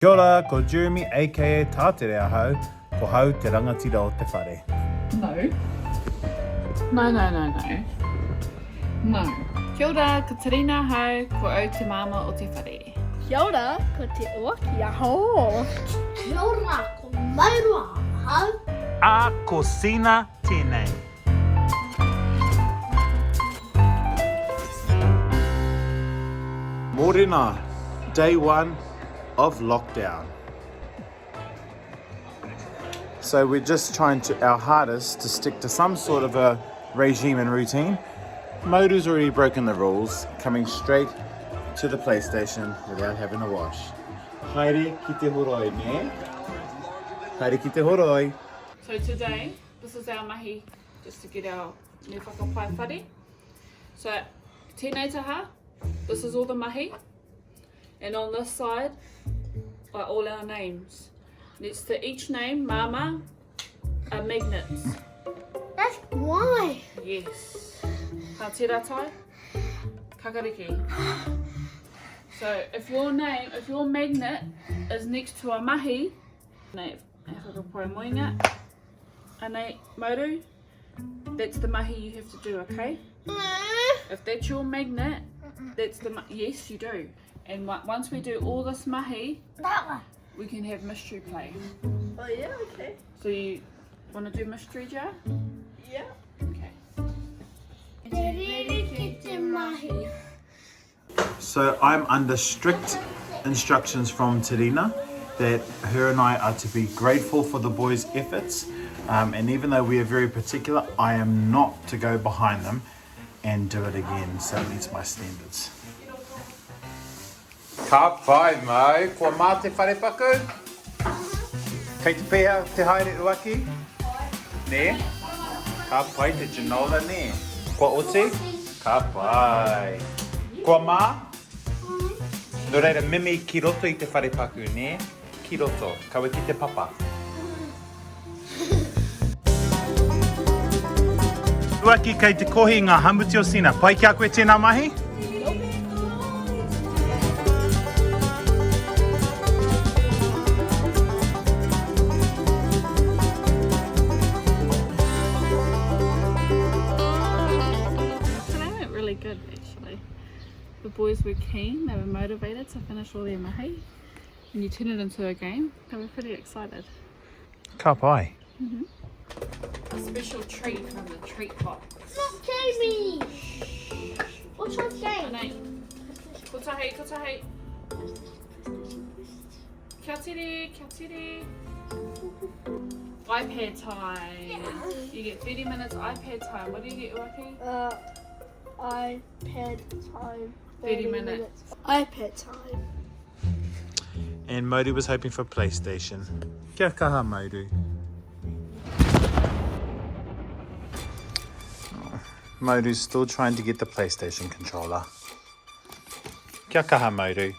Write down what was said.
Kia ora, ko Jeremy aka Tātere ahau, ko hau te rangatira o te whare. No. No. Kia ora, ko Te Rina hau, ko au te mama o te whare. Kia ora, ko te uaki aho. Kia ora, ko mairua hau. A ko sina tēnei. Mōrena, day one of lockdown. So we're just trying our hardest to stick to some sort of a regime and routine. Motu's already broken the rules, coming straight to the PlayStation without having a wash. Haere ki te horoi, ne? Haere ki te horoi. So today, this is our mahi, just to get our me whakapai whare. So, tēnei taha, this is all the mahi. And on this side are all our names. Next to each name, mama, are magnets. That's why. Yes. Ka te ratai, kakariki. So if your magnet is next to a mahi, nei whakapōreareatia moinga, anei motu, that's the mahi you have to do, okay? If that's your magnet, that's the yes you do. And once we do all this mahi, That one. we can have mystery play. Oh yeah, okay. So you want to do mystery jar? Yeah. Okay. So I'm under strict instructions from Te Rina that her and I are to be grateful for the boys' efforts, and even though we are very particular, I am not to go behind them and do it again, so it meets my standards. Ka pai mai, kua mā te whare paku? Kei te pēhea te haere uaki? Ne? Ka pai te genola ne? Kua oti? Ka pai. Kua mā? No reira mimi ki roto i te whare paku, ne? Ki roto, kaua ki te papa. Uaki kei te kohi ngā hamuti o sina. Pai kia koe tēnā mahi? Good actually. The boys were keen, they were motivated to finish all their mahi. When you turn it into a game, they were pretty excited. Ka pai. A special treat from the treat box. Not Jamie. What's your name? Anei, kotahi, kotahi. Kia tere, kia tere. iPad time. You get 30 minutes iPad time. What do you get, Uaki? iPad time. 30 minutes. iPad time. And Motu was hoping for PlayStation. Kia kaha, Motu. Oh, Motu's still trying to get the PlayStation controller. Kia kaha, Motu.